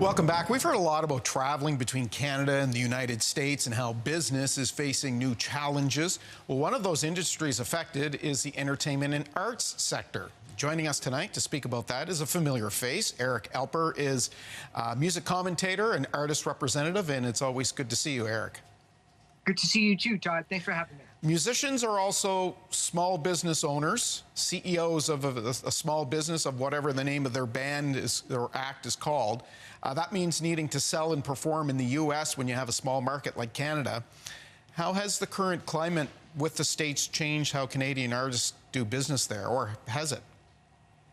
Welcome back. We've heard a lot about traveling between Canada and the United States and how business is facing new challenges. Well, one of those industries affected is the entertainment and arts sector. Joining us tonight to speak about that is a familiar face. Eric Alper is a music commentator and artist representative, and it's always good to see you, Eric. Good to see you too, Todd. Thanks for having me. Musicians are also small business owners, CEOs of a small business of whatever the name of their band is or act is called. That means needing to sell and perform in the U.S. when you have a small market like Canada. How has the current climate with the States changed how Canadian artists do business there, or has it?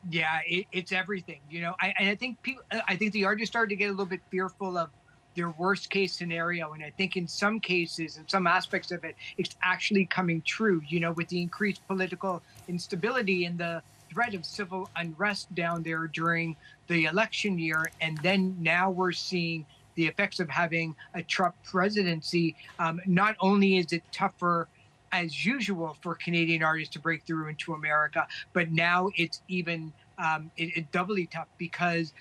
Yeah, it's everything. I think the artists started to get a little bit fearful of their worst case scenario. And I think in some cases, in some aspects of it, it's actually coming true, with the increased political instability and the threat of civil unrest down there during the election year. And then now we're seeing the effects of having a Trump presidency. Not only is it tougher as usual for Canadian artists to break through into America, but now it's even doubly tough because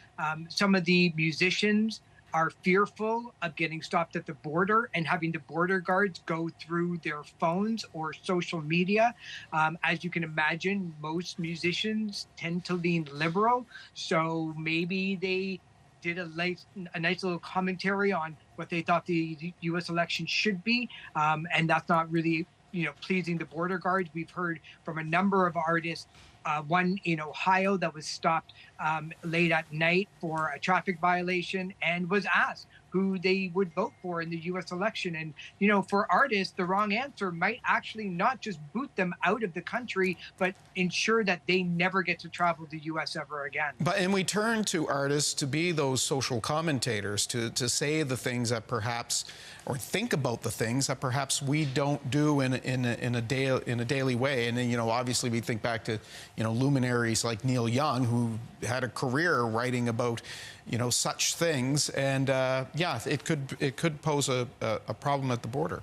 some of the musicians are fearful of getting stopped at the border and having the border guards go through their phones or social media. As you can imagine, most musicians tend to lean liberal, so maybe they did a nice little commentary on what they thought the U.S. election should be, and that's not really pleasing the border guards. We've heard from a number of artists, one in Ohio that was stopped late at night for a traffic violation and was asked who they would vote for in the U.S. election. And, for artists, the wrong answer might actually not just boot them out of the country, but ensure that they never get to travel the U.S. ever again. And we turn to artists to be those social commentators, to say the things that perhaps, or think about the things that perhaps we don't do in a daily way. And obviously we think back to luminaries like Neil Young, who had a career writing about such things, and yeah, it could pose a problem at the border.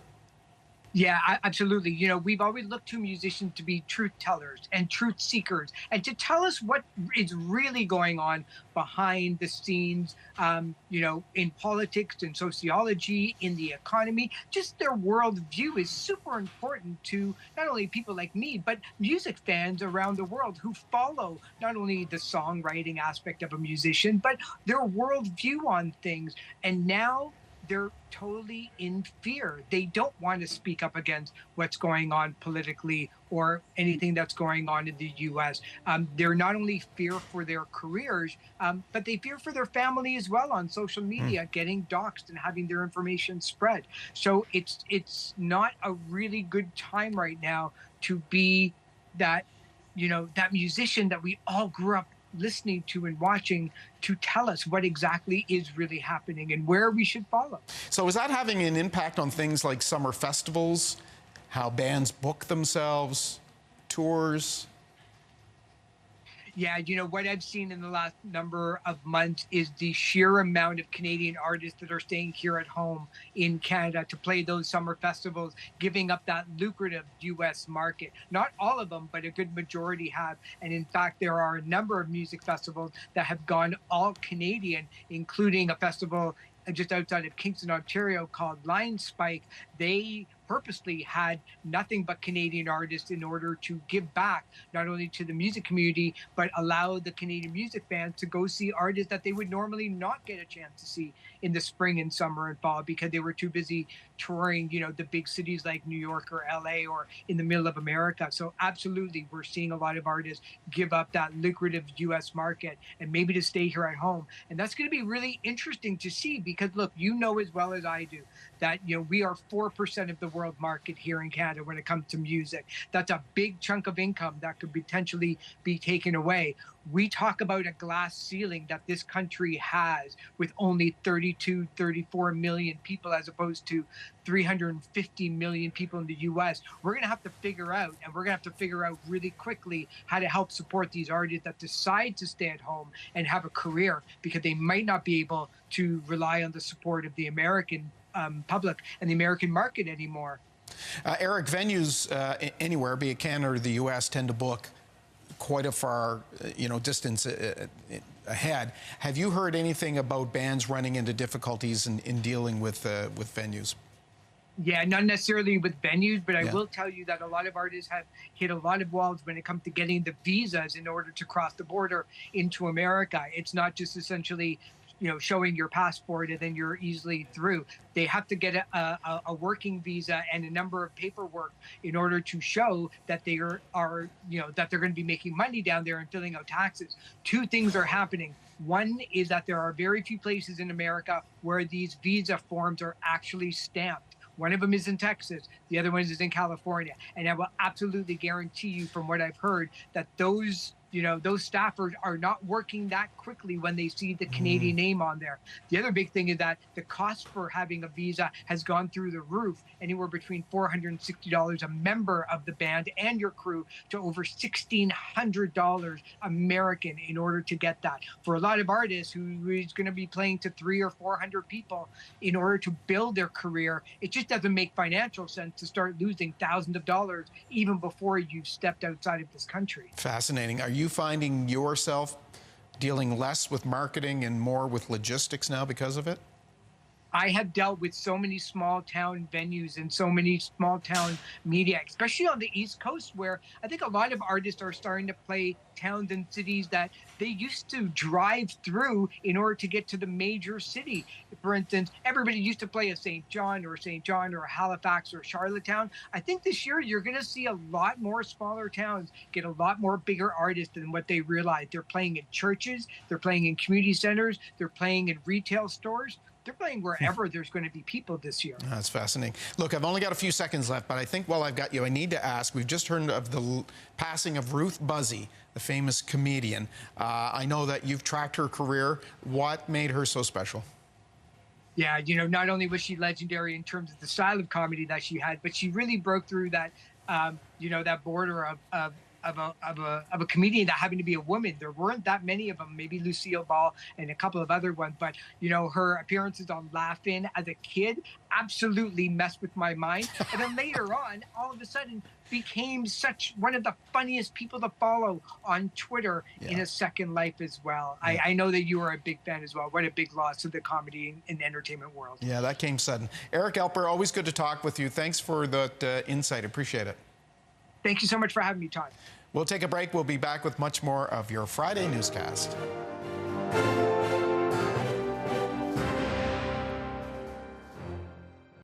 Yeah, absolutely. We've always looked to musicians to be truth tellers and truth seekers and to tell us what is really going on behind the scenes, in politics and sociology, in the economy. Just their worldview is super important to not only people like me, but music fans around the world who follow not only the songwriting aspect of a musician, but their worldview on things. And now they're totally in fear. They don't want to speak up against what's going on politically or anything that's going on in the U.S. They're not only fear for their careers, but they fear for their family as well on social media, getting doxxed and having their information spread. So it's not a really good time right now to be that musician that we all grew up listening to and watching, to tell us what exactly is really happening and where we should follow. So is that having an impact on things like summer festivals, how bands book themselves, tours? Yeah, what I've seen in the last number of months is the sheer amount of Canadian artists that are staying here at home in Canada to play those summer festivals, giving up that lucrative U.S. market. Not all of them, but a good majority have. And in fact, there are a number of music festivals that have gone all Canadian, including a festival just outside of Kingston, Ontario called Lion Spike. They purposely had nothing but Canadian artists in order to give back not only to the music community, but allow the Canadian music fans to go see artists that they would normally not get a chance to see in the spring and summer and fall because they were too busy touring, the big cities like New York or LA or in the middle of America. So absolutely, we're seeing a lot of artists give up that lucrative US market and maybe to stay here at home. And that's going to be really interesting to see because look, as well as I do that, we are 4% of the world market here in Canada when it comes to music. That's a big chunk of income that could potentially be taken away. We talk about a glass ceiling that this country has with only 32, 34 million people as opposed to 350 million people in the US. We're going to have to figure out, and we're going to have to figure out really quickly how to help support these artists that decide to stay at home and have a career because they might not be able to rely on the support of the American public and the American market anymore. Eric, venues anywhere, be it Canada or the U.S., tend to book quite a far, distance ahead. Have you heard anything about bands running into difficulties in dealing with venues? Yeah, not necessarily with venues, but I Yeah. will tell you that a lot of artists have hit a lot of walls when it comes to getting the visas in order to cross the border into America. It's not just essentially, showing your passport and then you're easily through. They have to get a working visa and a number of paperwork in order to show that they that they're going to be making money down there and filling out taxes. Two things are happening. One is that there are very few places in America where these visa forms are actually stamped. One of them is in Texas. The other one is in California. And I will absolutely guarantee you from what I've heard that those staffers are not working that quickly when they see the Canadian name on there. The other big thing is that the cost for having a visa has gone through the roof, anywhere between $460 a member of the band and your crew to over $1,600 American in order to get that. For a lot of artists who is going to be playing to 300 or 400 people in order to build their career, it just doesn't make financial sense to start losing thousands of dollars even before you've stepped outside of this country. Fascinating. Are you finding yourself dealing less with marketing and more with logistics now because of it? I have dealt with so many small town venues and so many small town media, especially on the East Coast, where I think a lot of artists are starting to play towns and cities that they used to drive through in order to get to the major city. For instance, everybody used to play a St. John or a Halifax or Charlottetown. I think this year you're going to see a lot more smaller towns get a lot more bigger artists than what they realize. They're playing in churches, they're playing in community centers, they're playing in retail stores. They're playing wherever there's going to be people this year. That's fascinating. Look, I've only got a few seconds left, but I think while I've got you, I need to ask, we've just heard of the passing of Ruth Buzzy, the famous comedian. I know that you've tracked her career. What made her so special? Yeah, not only was she legendary in terms of the style of comedy that she had, but she really broke through that, that border of a comedian that happened to be a woman. There weren't that many of them, maybe Lucille Ball and a couple of other ones, but her appearances on Laugh-In as a kid absolutely messed with my mind. And then later on, all of a sudden became such one of the funniest people to follow on Twitter in a second life as well. Yeah. I know that you are a big fan as well. What a big loss to the comedy and entertainment world. Yeah, that came sudden. Eric Alper, always good to talk with you. Thanks for that insight. Appreciate it. Thank you so much for having me, Todd. We'll take a break. We'll be back with much more of your Friday newscast.